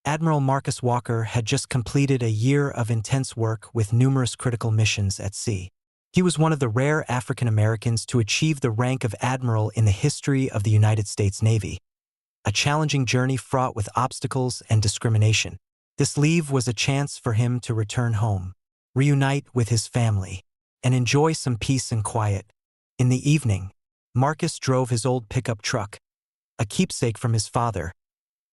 Admiral Marcus Walker had just completed a year of intense work with numerous critical missions at sea. He was one of the rare African Americans to achieve the rank of admiral in the history of the United States Navy. A challenging journey fraught with obstacles and discrimination. This leave was a chance for him to return home, reunite with his family, and enjoy some peace and quiet. In the evening, Marcus drove his old pickup truck, a keepsake from his father,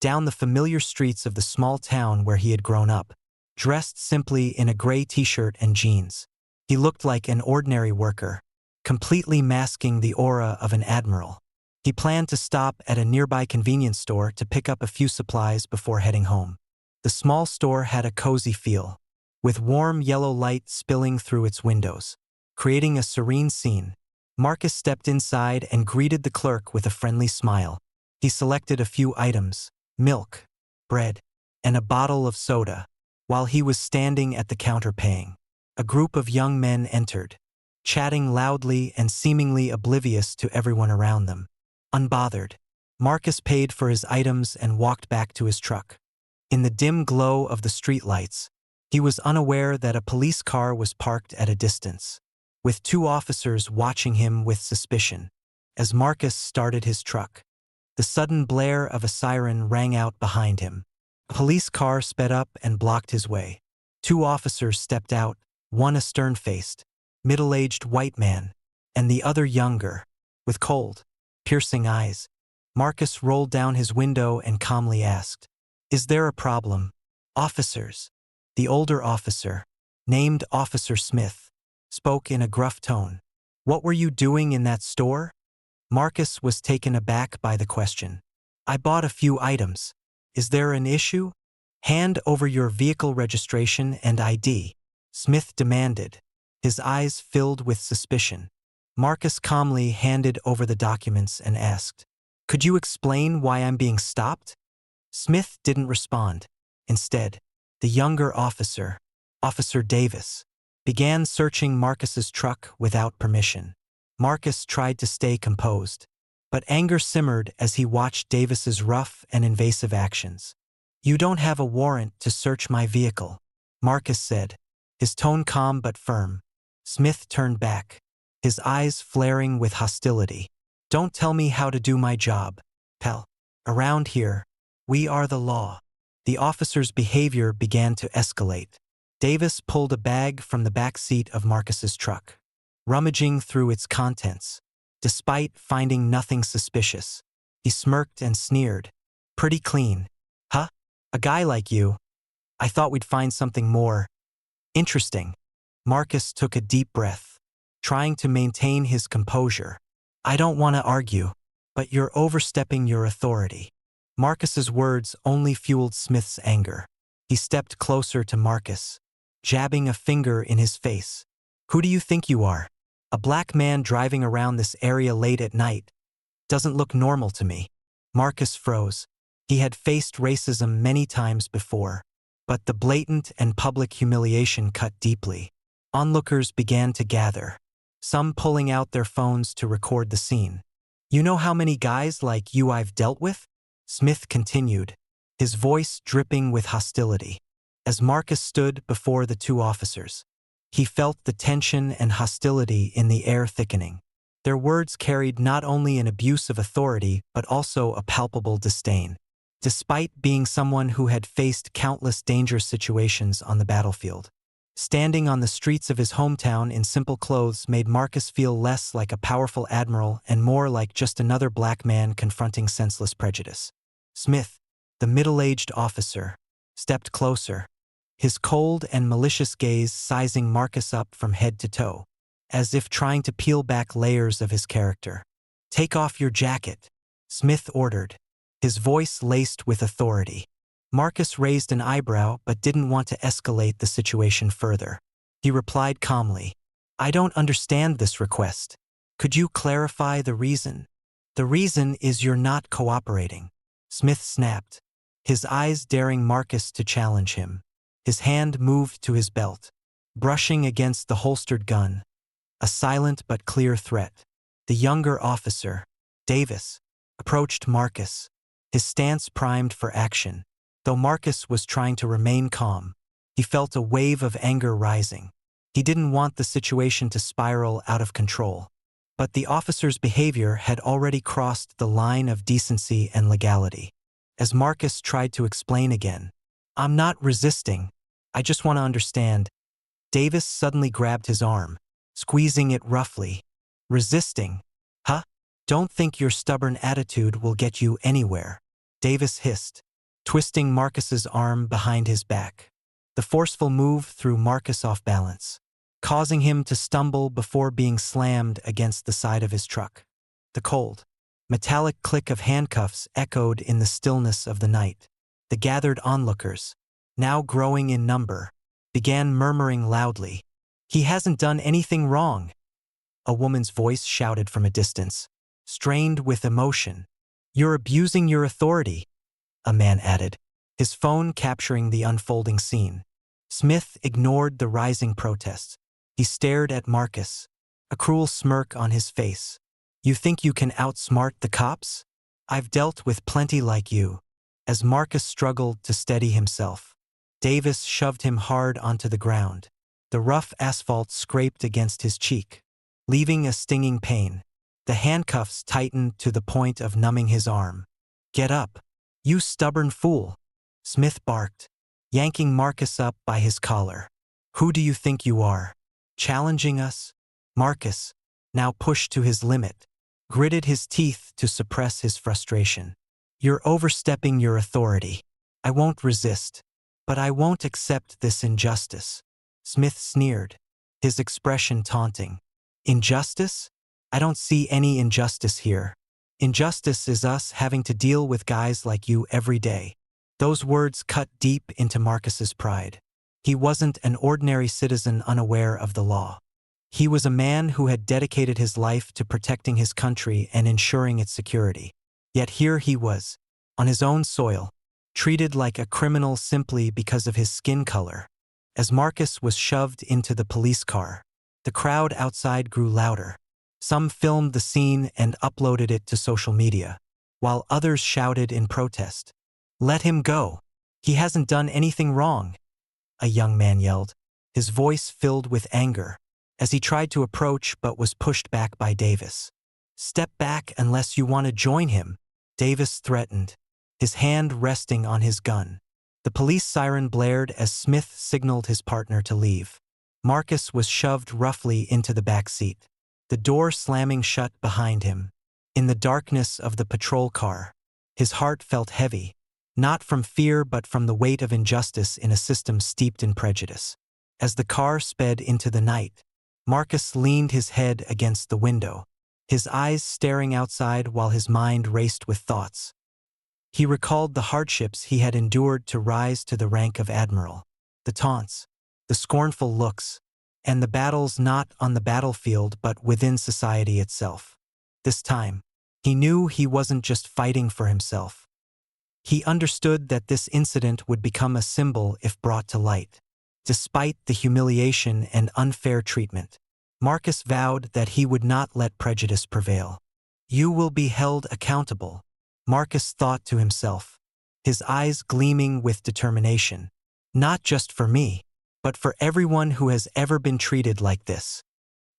down the familiar streets of the small town where he had grown up. Dressed simply in a gray t-shirt and jeans, he looked like an ordinary worker, completely masking the aura of an admiral. He planned to stop at a nearby convenience store to pick up a few supplies before heading home. The small store had a cozy feel, with warm yellow light spilling through its windows, creating a serene scene. Marcus stepped inside and greeted the clerk with a friendly smile. He selected a few items: milk, bread, and a bottle of soda. While he was standing at the counter paying, a group of young men entered, chatting loudly and seemingly oblivious to everyone around them. Unbothered, Marcus paid for his items and walked back to his truck. In the dim glow of the streetlights, he was unaware that a police car was parked at a distance, with two officers watching him with suspicion. As Marcus started his truck, the sudden blare of a siren rang out behind him. A police car sped up and blocked his way. Two officers stepped out, one a stern-faced, middle-aged white man, and the other younger, with cold, piercing eyes. Marcus rolled down his window and calmly asked, "Is there a problem, officers?" The older officer, named Officer Smith, spoke in a gruff tone. "What were you doing in that store?" Marcus was taken aback by the question. "I bought a few items. Is there an issue?" "Hand over your vehicle registration and ID," Smith demanded, his eyes filled with suspicion. Marcus calmly handed over the documents and asked, "Could you explain why I'm being stopped?" Smith didn't respond. Instead, the younger officer, Officer Davis, began searching Marcus's truck without permission. Marcus tried to stay composed, but anger simmered as he watched Davis's rough and invasive actions. "You don't have a warrant to search my vehicle," Marcus said, his tone calm but firm. Smith turned back, his eyes flaring with hostility. "Don't tell me how to do my job, pal. Around here, we are the law." The officer's behavior began to escalate. Davis pulled a bag from the back seat of Marcus's truck, rummaging through its contents. Despite finding nothing suspicious, he smirked and sneered. "Pretty clean, huh? A guy like you. I thought we'd find something more interesting." Marcus took a deep breath, trying to maintain his composure. "I don't want to argue, but you're overstepping your authority." Marcus's words only fueled Smith's anger. He stepped closer to Marcus, jabbing a finger in his face. "Who do you think you are? A black man driving around this area late at night? Doesn't look normal to me." Marcus froze. He had faced racism many times before, but the blatant and public humiliation cut deeply. Onlookers began to gather, some pulling out their phones to record the scene. "You know how many guys like you I've dealt with?" Smith continued, his voice dripping with hostility. As Marcus stood before the two officers, he felt the tension and hostility in the air thickening. Their words carried not only an abuse of authority but also a palpable disdain. Despite being someone who had faced countless dangerous situations on the battlefield, standing on the streets of his hometown in simple clothes made Marcus feel less like a powerful admiral and more like just another black man confronting senseless prejudice. Smith, the middle-aged officer, stepped closer, his cold and malicious gaze sizing Marcus up from head to toe, as if trying to peel back layers of his character. "Take off your jacket," Smith ordered, his voice laced with authority. Marcus raised an eyebrow but didn't want to escalate the situation further. He replied calmly, "I don't understand this request. Could you clarify the reason?" "The reason is you're not cooperating," Smith snapped, his eyes daring Marcus to challenge him. His hand moved to his belt, brushing against the holstered gun, a silent but clear threat. The younger officer, Davis, approached Marcus, his stance primed for action. Though Marcus was trying to remain calm, he felt a wave of anger rising. He didn't want the situation to spiral out of control. But the officer's behavior had already crossed the line of decency and legality. As Marcus tried to explain again, "I'm not resisting. I just want to understand." Davis suddenly grabbed his arm, squeezing it roughly. "Resisting? Huh? Don't think your stubborn attitude will get you anywhere," Davis hissed, twisting Marcus's arm behind his back. The forceful move threw Marcus off balance, causing him to stumble before being slammed against the side of his truck. The cold, metallic click of handcuffs echoed in the stillness of the night. The gathered onlookers, now growing in number, began murmuring loudly, "He hasn't done anything wrong." A woman's voice shouted from a distance, strained with emotion. "You're abusing your authority," a man added, his phone capturing the unfolding scene. Smith ignored the rising protests. He stared at Marcus, a cruel smirk on his face. "You think you can outsmart the cops? I've dealt with plenty like you." As Marcus struggled to steady himself, Davis shoved him hard onto the ground. The rough asphalt scraped against his cheek, leaving a stinging pain. The handcuffs tightened to the point of numbing his arm. "Get up, you stubborn fool," Smith barked, yanking Marcus up by his collar. "Who do you think you are? Challenging us?" Marcus, now pushed to his limit, gritted his teeth to suppress his frustration. "You're overstepping your authority. I won't resist, but I won't accept this injustice." Smith sneered, his expression taunting. "Injustice? I don't see any injustice here. Injustice is us having to deal with guys like you every day." Those words cut deep into Marcus's pride. He wasn't an ordinary citizen unaware of the law. He was a man who had dedicated his life to protecting his country and ensuring its security. Yet here he was, on his own soil, treated like a criminal simply because of his skin color. As Marcus was shoved into the police car, the crowd outside grew louder. Some filmed the scene and uploaded it to social media, while others shouted in protest, "Let him go. He hasn't done anything wrong," a young man yelled, his voice filled with anger, as he tried to approach but was pushed back by Davis. "Step back unless you want to join him," Davis threatened, his hand resting on his gun. The police siren blared as Smith signaled his partner to leave. Marcus was shoved roughly into the back seat, the door slamming shut behind him. In the darkness of the patrol car, his heart felt heavy, not from fear but from the weight of injustice in a system steeped in prejudice. As the car sped into the night, Marcus leaned his head against the window, his eyes staring outside while his mind raced with thoughts. He recalled the hardships he had endured to rise to the rank of admiral, the taunts, the scornful looks, and the battles not on the battlefield but within society itself. This time, he knew he wasn't just fighting for himself. He understood that this incident would become a symbol if brought to light. Despite the humiliation and unfair treatment, Marcus vowed that he would not let prejudice prevail. "You will be held accountable," Marcus thought to himself, his eyes gleaming with determination. "Not just for me, but for everyone who has ever been treated like this."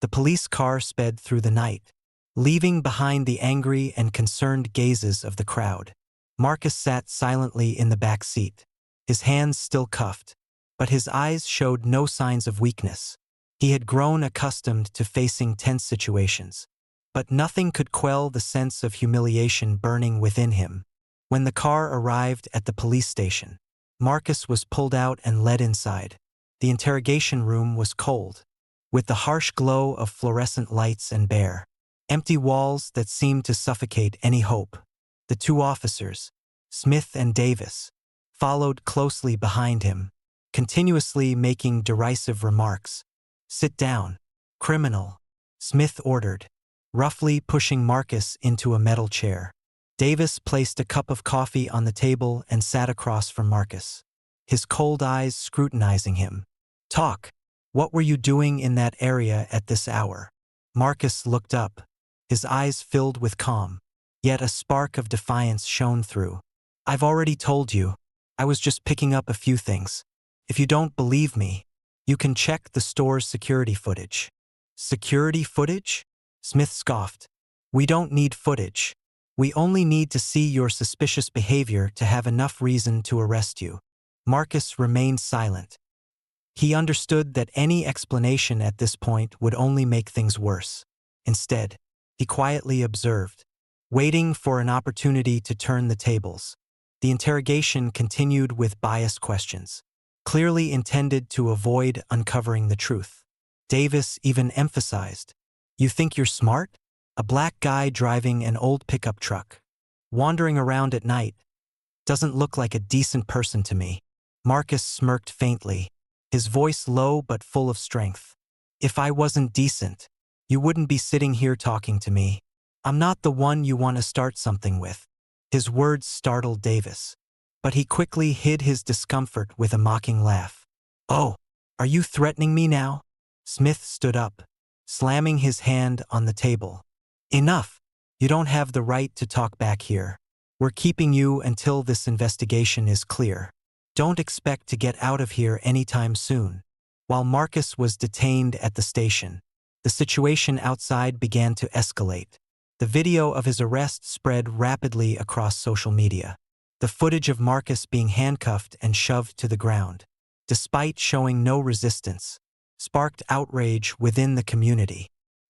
The police car sped through the night, leaving behind the angry and concerned gazes of the crowd. Marcus sat silently in the back seat, his hands still cuffed, but his eyes showed no signs of weakness. He had grown accustomed to facing tense situations, but nothing could quell the sense of humiliation burning within him. When the car arrived at the police station, Marcus was pulled out and led inside. The interrogation room was cold, with the harsh glow of fluorescent lights and bare, empty walls that seemed to suffocate any hope. The two officers, Smith and Davis, followed closely behind him, continuously making derisive remarks. "Sit down, criminal," Smith ordered, roughly pushing Marcus into a metal chair. Davis placed a cup of coffee on the table and sat across from Marcus, his cold eyes scrutinizing him. "Talk. What were you doing in that area at this hour?" Marcus looked up, his eyes filled with calm, yet a spark of defiance shone through. "I've already told you. I was just picking up a few things. If you don't believe me, you can check the store's security footage." "Security footage?" Smith scoffed. "We don't need footage. We only need to see your suspicious behavior to have enough reason to arrest you." Marcus remained silent. He understood that any explanation at this point would only make things worse. Instead, he quietly observed, waiting for an opportunity to turn the tables. The interrogation continued with biased questions, clearly intended to avoid uncovering the truth. Davis even emphasized, "You think you're smart? A black guy driving an old pickup truck, wandering around at night, doesn't look like a decent person to me." Marcus smirked faintly, his voice low but full of strength. "If I wasn't decent, you wouldn't be sitting here talking to me. I'm not the one you want to start something with." His words startled Davis, but he quickly hid his discomfort with a mocking laugh. "Oh, are you threatening me now?" Smith stood up, slamming his hand on the table. "Enough. You don't have the right to talk back here. We're keeping you until this investigation is clear. Don't expect to get out of here anytime soon." While Marcus was detained at the station, the situation outside began to escalate. The video of his arrest spread rapidly across social media. The footage of Marcus being handcuffed and shoved to the ground, despite showing no resistance, sparked outrage within the community.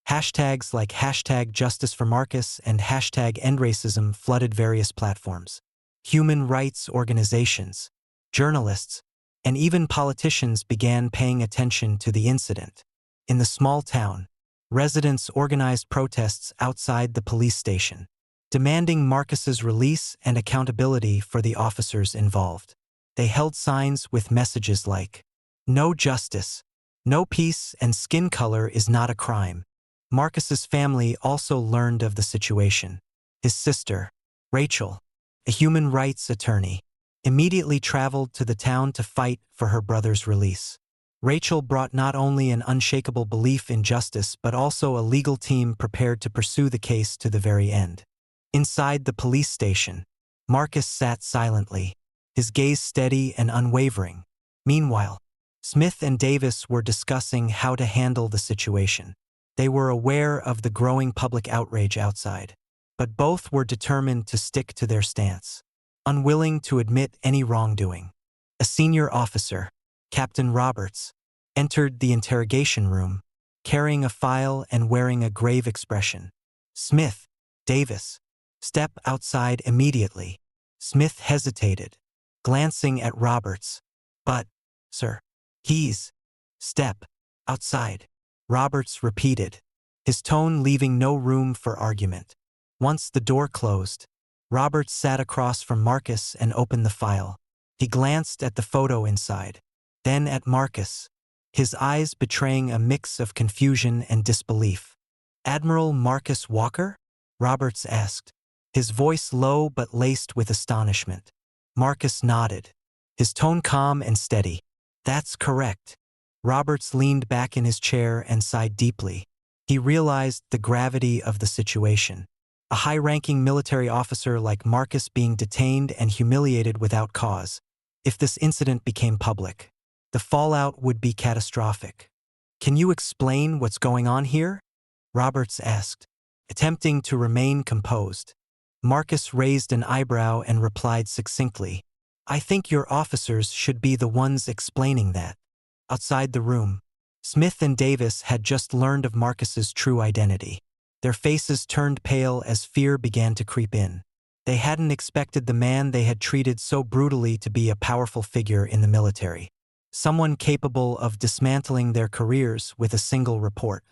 Hashtags like #JusticeForMarcus and #EndRacism flooded various platforms. Human rights organizations, journalists, and even politicians began paying attention to the incident. In the small town, residents organized protests outside the police station, demanding Marcus's release and accountability for the officers involved. They held signs with messages like, "No justice, no peace, and skin color is not a crime." Marcus's family also learned of the situation. His sister, Rachel, a human rights attorney, immediately traveled to the town to fight for her brother's release. Rachel brought not only an unshakable belief in justice but also a legal team prepared to pursue the case to the very end. Inside the police station, Marcus sat silently, his gaze steady and unwavering. Meanwhile, Smith and Davis were discussing how to handle the situation. They were aware of the growing public outrage outside, but both were determined to stick to their stance, unwilling to admit any wrongdoing. A senior officer, Captain Roberts, entered the interrogation room, carrying a file and wearing a grave expression. "Smith, Davis, step outside immediately." Smith hesitated, glancing at Roberts. "But, sir, he's..." "Step outside," Roberts repeated, his tone leaving no room for argument. Once the door closed, Roberts sat across from Marcus and opened the file. He glanced at the photo inside, then at Marcus, his eyes betraying a mix of confusion and disbelief. "Admiral Marcus Walker?" Roberts asked, his voice low but laced with astonishment. Marcus nodded, his tone calm and steady. "That's correct." Roberts leaned back in his chair and sighed deeply. He realized the gravity of the situation. A high-ranking military officer like Marcus being detained and humiliated without cause. If this incident became public, the fallout would be catastrophic. "Can you explain what's going on here?" Roberts asked, attempting to remain composed. Marcus raised an eyebrow and replied succinctly, "I think your officers should be the ones explaining that." Outside the room, Smith and Davis had just learned of Marcus's true identity. Their faces turned pale as fear began to creep in. They hadn't expected the man they had treated so brutally to be a powerful figure in the military, someone capable of dismantling their careers with a single report.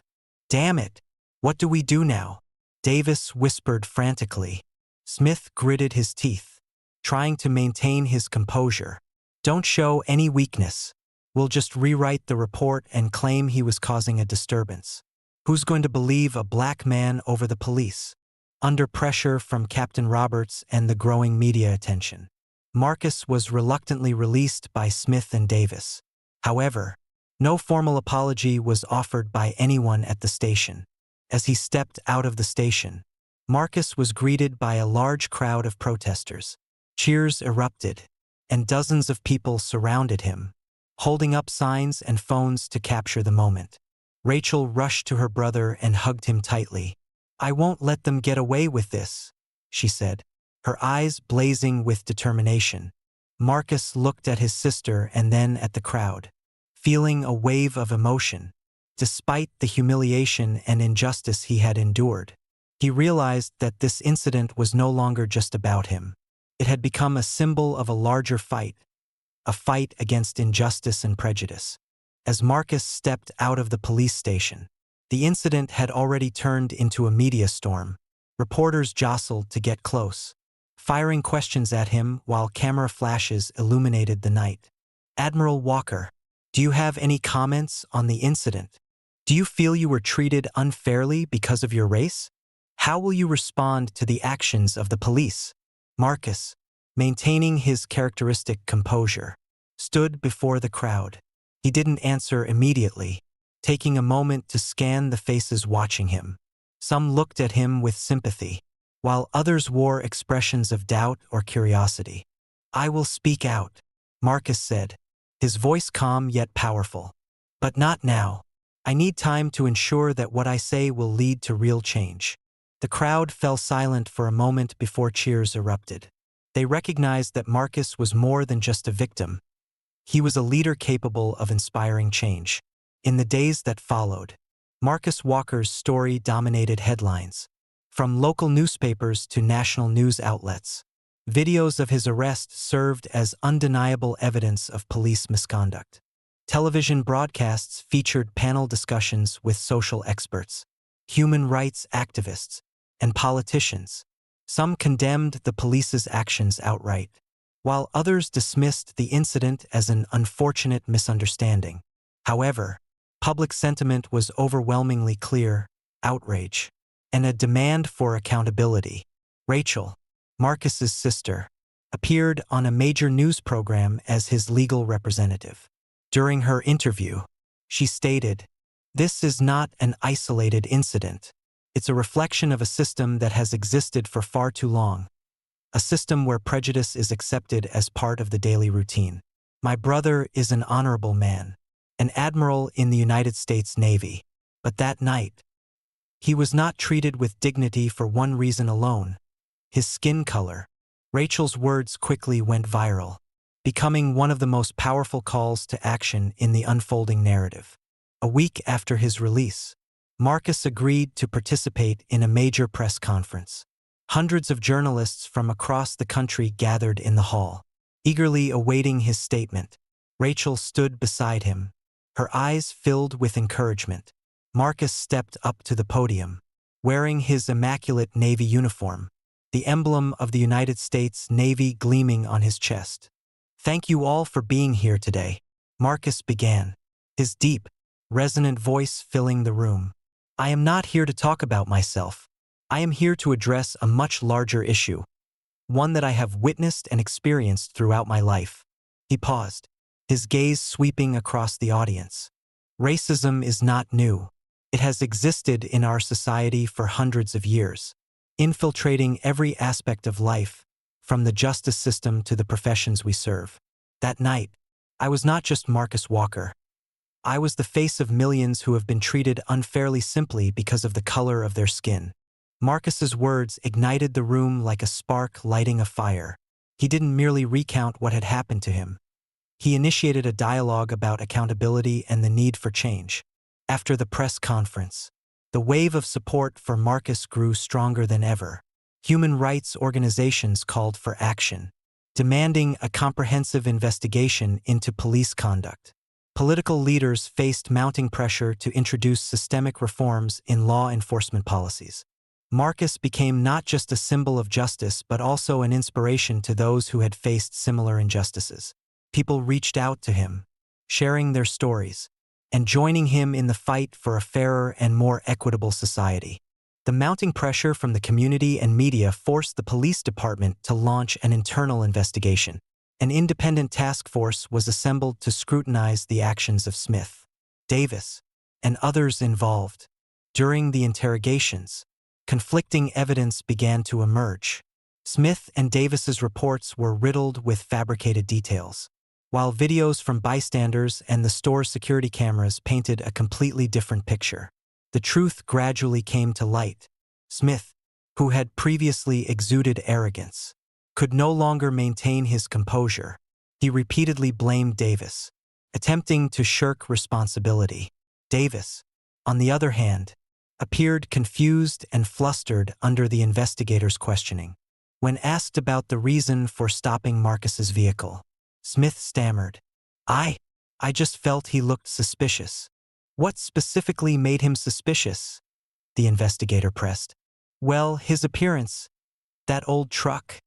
"Damn it! What do we do now?" Davis whispered frantically. Smith gritted his teeth, trying to maintain his composure. "Don't show any weakness. We'll just rewrite the report and claim he was causing a disturbance. Who's going to believe a black man over the police?" Under pressure from Captain Roberts and the growing media attention, Marcus was reluctantly released by Smith and Davis. However, no formal apology was offered by anyone at the station. As he stepped out of the station, Marcus was greeted by a large crowd of protesters. Cheers erupted, and dozens of people surrounded him, holding up signs and phones to capture the moment. Rachel rushed to her brother and hugged him tightly. "I won't let them get away with this," she said, her eyes blazing with determination. Marcus looked at his sister and then at the crowd, feeling a wave of emotion. Despite the humiliation and injustice he had endured, he realized that this incident was no longer just about him. It had become a symbol of a larger fight, a fight against injustice and prejudice. As Marcus stepped out of the police station, the incident had already turned into a media storm. Reporters jostled to get close, firing questions at him while camera flashes illuminated the night. "Admiral Walker, do you have any comments on the incident? Do you feel you were treated unfairly because of your race? How will you respond to the actions of the police?" Marcus, maintaining his characteristic composure, stood before the crowd. He didn't answer immediately, taking a moment to scan the faces watching him. Some looked at him with sympathy, while others wore expressions of doubt or curiosity. "I will speak out," Marcus said, his voice calm yet powerful. "But not now. I need time to ensure that what I say will lead to real change." The crowd fell silent for a moment before cheers erupted. They recognized that Marcus was more than just a victim. He was a leader capable of inspiring change. In the days that followed, Marcus Walker's story dominated headlines. From local newspapers to national news outlets, videos of his arrest served as undeniable evidence of police misconduct. Television broadcasts featured panel discussions with social experts, human rights activists, and politicians. Some condemned the police's actions outright, while others dismissed the incident as an unfortunate misunderstanding. However, public sentiment was overwhelmingly clear: outrage, and a demand for accountability. Rachel, Marcus's sister, appeared on a major news program as his legal representative. During her interview, she stated, "This is not an isolated incident. It's a reflection of a system that has existed for far too long. A system where prejudice is accepted as part of the daily routine. My brother is an honorable man, an admiral in the United States Navy. But that night, he was not treated with dignity for one reason alone: his skin color." Rachel's words quickly went viral, becoming one of the most powerful calls to action in the unfolding narrative. A week after his release, Marcus agreed to participate in a major press conference. Hundreds of journalists from across the country gathered in the hall, eagerly awaiting his statement. Rachel stood beside him, her eyes filled with encouragement. Marcus stepped up to the podium, wearing his immaculate Navy uniform, the emblem of the United States Navy gleaming on his chest. "Thank you all for being here today," Marcus began, his deep, resonant voice filling the room. "I am not here to talk about myself. I am here to address a much larger issue, one that I have witnessed and experienced throughout my life." He paused, his gaze sweeping across the audience. "Racism is not new. It has existed in our society for hundreds of years, infiltrating every aspect of life, from the justice system to the professions we serve." That night, I was not just Marcus Walker. I was the face of millions who have been treated unfairly simply because of the color of their skin. Marcus's words ignited the room like a spark lighting a fire. He didn't merely recount what had happened to him. He initiated a dialogue about accountability and the need for change. After the press conference, the wave of support for Marcus grew stronger than ever. Human rights organizations called for action, demanding a comprehensive investigation into police conduct. Political leaders faced mounting pressure to introduce systemic reforms in law enforcement policies. Marcus became not just a symbol of justice but also an inspiration to those who had faced similar injustices. People reached out to him, sharing their stories, and joining him in the fight for a fairer and more equitable society. The mounting pressure from the community and media forced the police department to launch an internal investigation. An independent task force was assembled to scrutinize the actions of Smith, Davis, and others involved. During the interrogations, conflicting evidence began to emerge. Smith and Davis's reports were riddled with fabricated details, while videos from bystanders and the store's security cameras painted a completely different picture. The truth gradually came to light. Smith, who had previously exuded arrogance, could no longer maintain his composure. He repeatedly blamed Davis, attempting to shirk responsibility. Davis, on the other hand, appeared confused and flustered under the investigators' questioning. When asked about the reason for stopping Marcus's vehicle, Smith stammered, I just felt he looked suspicious." "What specifically made him suspicious?" the investigator pressed. "Well, his appearance. That old truck."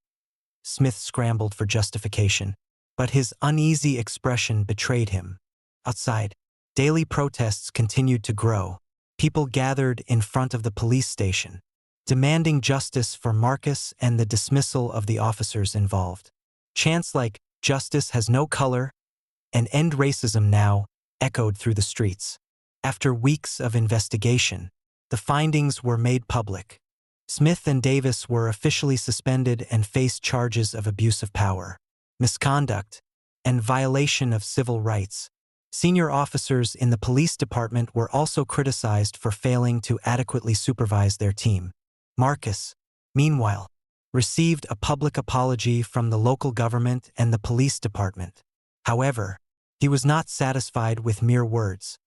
Smith scrambled for justification, but his uneasy expression betrayed him. Outside, daily protests continued to grow. People gathered in front of the police station, demanding justice for Marcus and the dismissal of the officers involved. Chants like, "Justice has no color," and "End racism now," echoed through the streets. After weeks of investigation, the findings were made public. Smith and Davis were officially suspended and faced charges of abuse of power, misconduct, and violation of civil rights. Senior officers in the police department were also criticized for failing to adequately supervise their team. Marcus, meanwhile, received a public apology from the local government and the police department. However, he was not satisfied with mere words.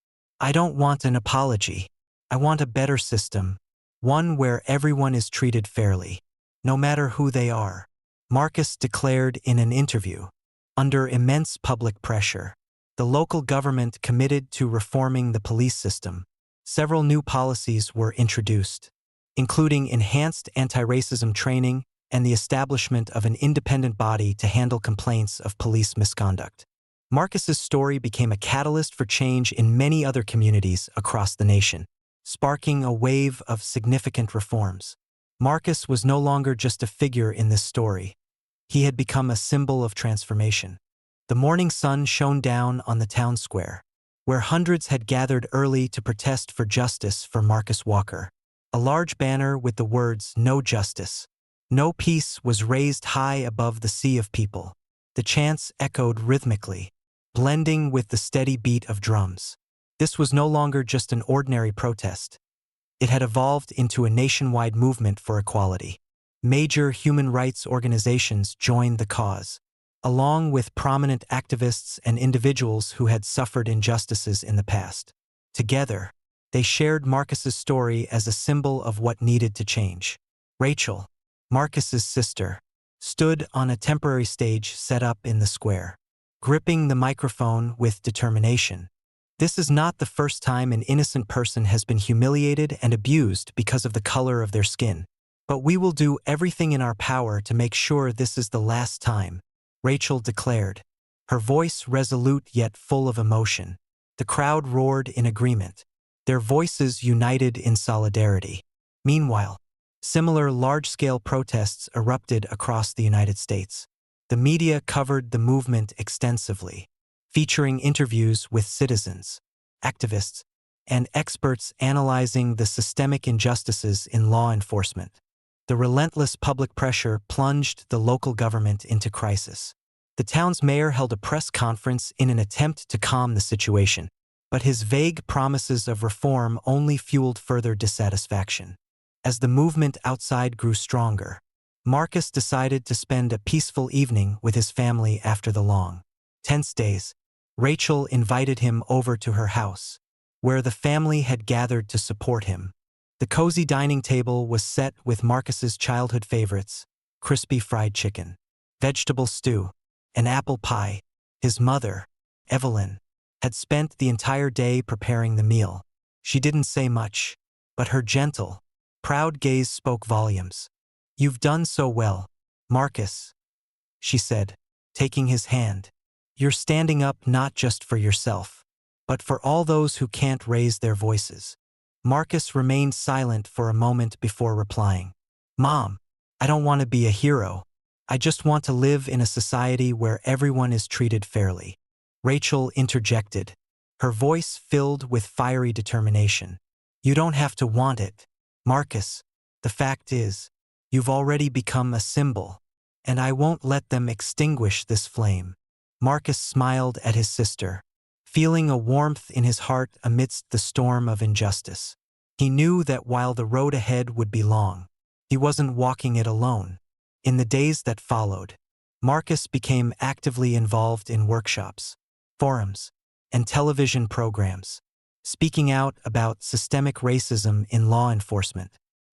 "I don't want an apology. I want a better system, one where everyone is treated fairly, no matter who they are," Marcus declared in an interview. Under immense public pressure, the local government committed to reforming the police system. Several new policies were introduced, including enhanced anti-racism training and the establishment of an independent body to handle complaints of police misconduct. Marcus's story became a catalyst for change in many other communities across the nation, sparking a wave of significant reforms. Marcus was no longer just a figure in this story. He had become a symbol of transformation. The morning sun shone down on the town square, where hundreds had gathered early to protest for justice for Marcus Walker. A large banner with the words "No Justice, No Peace" was raised high above the sea of people. The chants echoed rhythmically, blending with the steady beat of drums. This was no longer just an ordinary protest. It had evolved into a nationwide movement for equality. Major human rights organizations joined the cause, along with prominent activists and individuals who had suffered injustices in the past. Together, they shared Marcus's story as a symbol of what needed to change. Rachel, Marcus's sister, stood on a temporary stage set up in the square, gripping the microphone with determination. "This is not the first time an innocent person has been humiliated and abused because of the color of their skin. But we will do everything in our power to make sure this is the last time," Rachel declared, her voice resolute yet full of emotion. The crowd roared in agreement, their voices united in solidarity. Meanwhile, similar large-scale protests erupted across the United States. The media covered the movement extensively, featuring interviews with citizens, activists, and experts analyzing the systemic injustices in law enforcement. The relentless public pressure plunged the local government into crisis. The town's mayor held a press conference in an attempt to calm the situation, but his vague promises of reform only fueled further dissatisfaction. As the movement outside grew stronger, Marcus decided to spend a peaceful evening with his family after the long, tense days. Rachel invited him over to her house, where the family had gathered to support him. The cozy dining table was set with Marcus's childhood favorites: crispy fried chicken, vegetable stew, and apple pie. His mother, Evelyn, had spent the entire day preparing the meal. She didn't say much, but her gentle, proud gaze spoke volumes. "You've done so well, Marcus," she said, taking his hand. "You're standing up not just for yourself, but for all those who can't raise their voices." Marcus remained silent for a moment before replying. "Mom, I don't want to be a hero. I just want to live in a society where everyone is treated fairly." Rachel interjected, her voice filled with fiery determination. "You don't have to want it, Marcus. The fact is, You've already become a symbol, and I won't let them extinguish this flame." Marcus smiled at his sister, feeling a warmth in his heart amidst the storm of injustice. He knew that while the road ahead would be long, he wasn't walking it alone. In the days that followed, Marcus became actively involved in workshops, forums, and television programs, speaking out about systemic racism in law enforcement.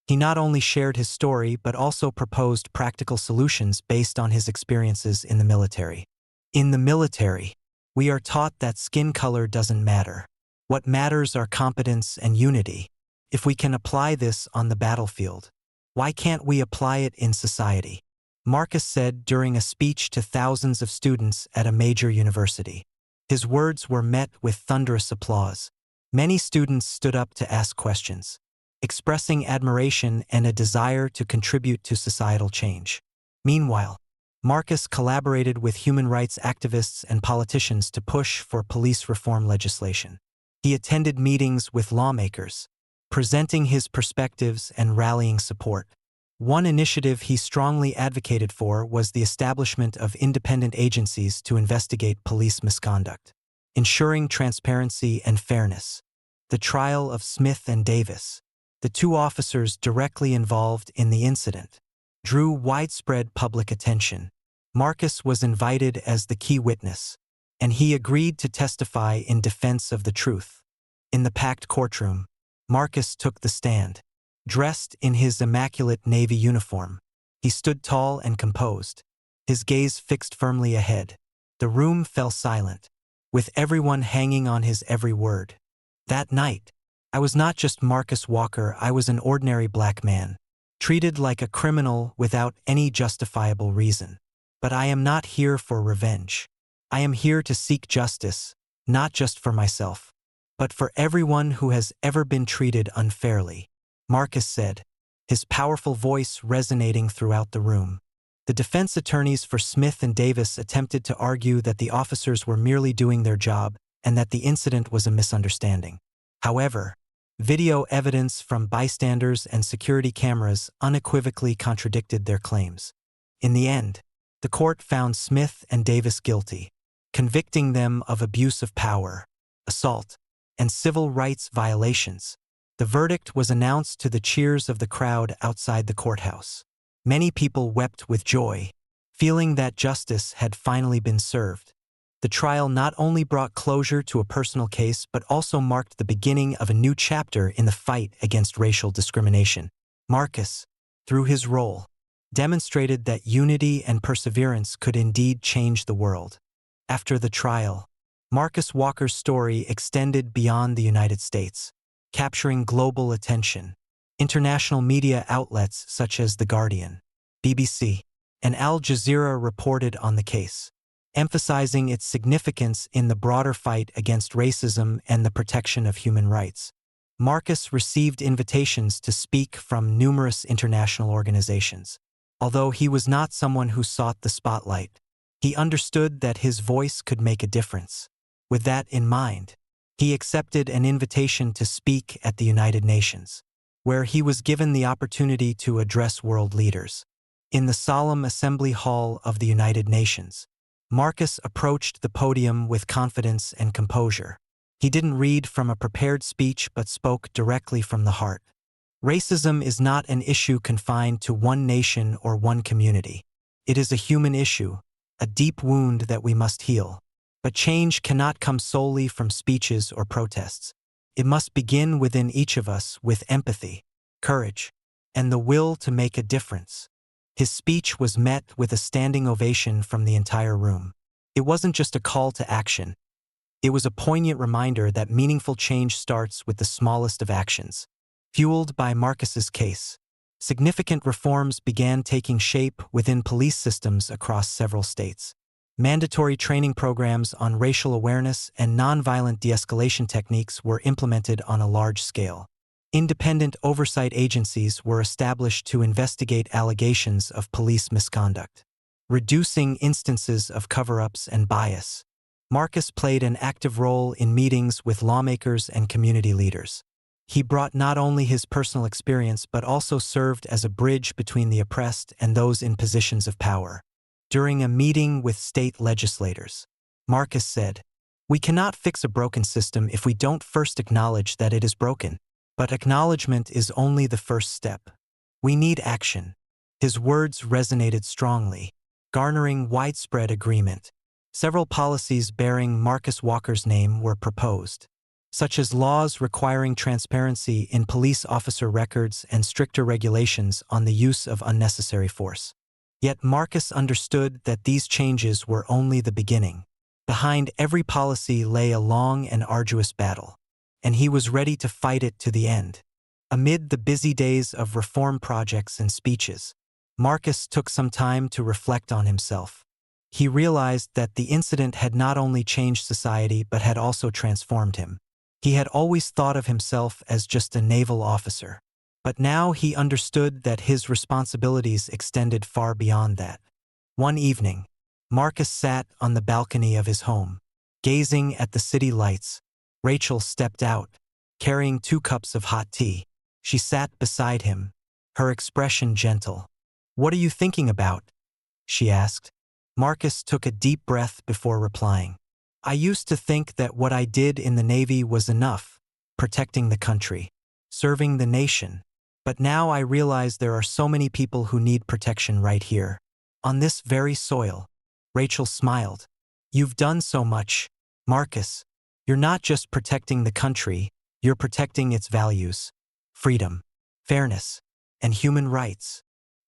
He not only shared his story but also proposed practical solutions based on his experiences in the military. In the military, we are taught that skin color doesn't matter. What matters are competence and unity. If we can apply this on the battlefield, why can't we apply it in society? Marcus said during a speech to thousands of students at a major university. His words were met with thunderous applause. Many students stood up to ask questions, expressing admiration and a desire to contribute to societal change. Meanwhile, Marcus collaborated with human rights activists and politicians to push for police reform legislation. He attended meetings with lawmakers, presenting his perspectives and rallying support. One initiative he strongly advocated for was the establishment of independent agencies to investigate police misconduct, ensuring transparency and fairness. The trial of Smith and Davis, the two officers directly involved in the incident, drew widespread public attention. Marcus was invited as the key witness, and he agreed to testify in defense of the truth. In the packed courtroom, Marcus took the stand. Dressed in his immaculate Navy uniform, he stood tall and composed, his gaze fixed firmly ahead. The room fell silent, with everyone hanging on his every word. That night, I was not just Marcus Walker, I was an ordinary black man, treated like a criminal without any justifiable reason. But I am not here for revenge. I am here to seek justice, not just for myself, but for everyone who has ever been treated unfairly, Marcus said, his powerful voice resonating throughout the room. The defense attorneys for Smith and Davis attempted to argue that the officers were merely doing their job and that the incident was a misunderstanding. However, video evidence from bystanders and security cameras unequivocally contradicted their claims. In the end, the court found Smith and Davis guilty, convicting them of abuse of power, assault, and civil rights violations. The verdict was announced to the cheers of the crowd outside the courthouse. Many people wept with joy, feeling that justice had finally been served. The trial not only brought closure to a personal case but also marked the beginning of a new chapter in the fight against racial discrimination. Marcus, through his role, demonstrated that unity and perseverance could indeed change the world. After the trial, Marcus Walker's story extended beyond the United States, capturing global attention. International media outlets such as The Guardian, BBC, and Al Jazeera reported on the case, emphasizing its significance in the broader fight against racism and the protection of human rights. Marcus received invitations to speak from numerous international organizations. Although he was not someone who sought the spotlight, he understood that his voice could make a difference. With that in mind, he accepted an invitation to speak at the United Nations, where he was given the opportunity to address world leaders. In the solemn assembly hall of the United Nations, Marcus approached the podium with confidence and composure. He didn't read from a prepared speech but spoke directly from the heart. Racism is not an issue confined to one nation or one community. It is a human issue, a deep wound that we must heal. But change cannot come solely from speeches or protests. It must begin within each of us with empathy, courage, and the will to make a difference. His speech was met with a standing ovation from the entire room. It wasn't just a call to action. It was a poignant reminder that meaningful change starts with the smallest of actions. Fueled by Marcus's case, significant reforms began taking shape within police systems across several states. Mandatory training programs on racial awareness and nonviolent de-escalation techniques were implemented on a large scale. Independent oversight agencies were established to investigate allegations of police misconduct, reducing instances of cover-ups and bias. Marcus played an active role in meetings with lawmakers and community leaders, He brought not only his personal experience but also served as a bridge between the oppressed and those in positions of power. During a meeting with state legislators, Marcus said, "We cannot fix a broken system if we don't first acknowledge that it is broken. But acknowledgement is only the first step. We need action." His words resonated strongly, garnering widespread agreement. Several policies bearing Marcus Walker's name were proposed, such as laws requiring transparency in police officer records and stricter regulations on the use of unnecessary force. Yet Marcus understood that these changes were only the beginning. Behind every policy lay a long and arduous battle, and he was ready to fight it to the end. Amid the busy days of reform projects and speeches, Marcus took some time to reflect on himself. He realized that the incident had not only changed society but had also transformed him. He had always thought of himself as just a naval officer, but now he understood that his responsibilities extended far beyond that. One evening, Marcus sat on the balcony of his home, gazing at the city lights. Rachel stepped out, carrying 2 cups of hot tea. She sat beside him, her expression gentle. "What are you thinking about?" she asked. Marcus took a deep breath before replying. "I used to think that what I did in the Navy was enough, protecting the country, serving the nation. But now I realize there are so many people who need protection right here, on this very soil." Rachel smiled. "You've done so much, Marcus. You're not just protecting the country, you're protecting its values: freedom, fairness, and human rights."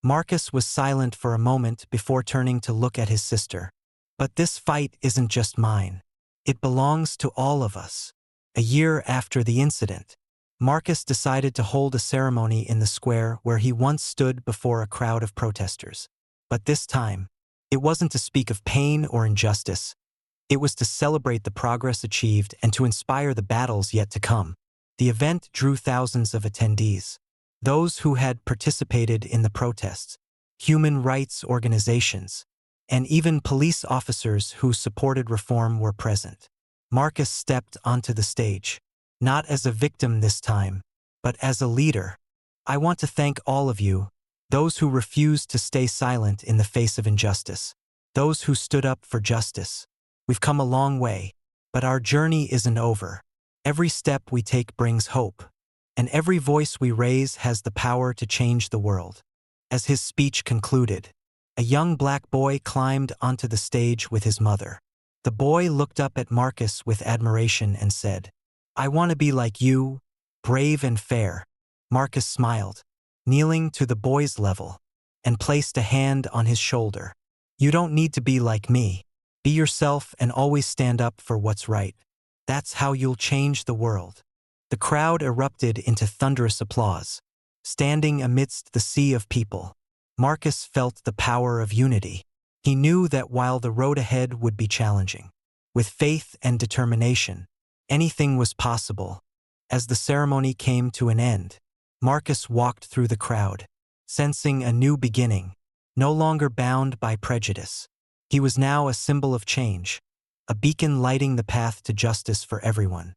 Marcus was silent for a moment before turning to look at his sister. "But this fight isn't just mine. It belongs to all of us." A year after the incident, Marcus decided to hold a ceremony in the square where he once stood before a crowd of protesters. But this time, it wasn't to speak of pain or injustice. It was to celebrate the progress achieved and to inspire the battles yet to come. The event drew thousands of attendees, those who had participated in the protests, human rights organizations, and even police officers who supported reform were present. Marcus stepped onto the stage, not as a victim this time, but as a leader. "I want to thank all of you, those who refused to stay silent in the face of injustice, those who stood up for justice. We've come a long way, but our journey isn't over. Every step we take brings hope, and every voice we raise has the power to change the world." As his speech concluded, a young black boy climbed onto the stage with his mother. The boy looked up at Marcus with admiration and said, "I want to be like you, brave and fair." Marcus smiled, kneeling to the boy's level, and placed a hand on his shoulder. "You don't need to be like me. Be yourself and always stand up for what's right. That's how you'll change the world." The crowd erupted into thunderous applause. Standing amidst the sea of people, Marcus felt the power of unity. He knew that while the road ahead would be challenging, with faith and determination, anything was possible. As the ceremony came to an end, Marcus walked through the crowd, sensing a new beginning, no longer bound by prejudice. He was now a symbol of change, a beacon lighting the path to justice for everyone.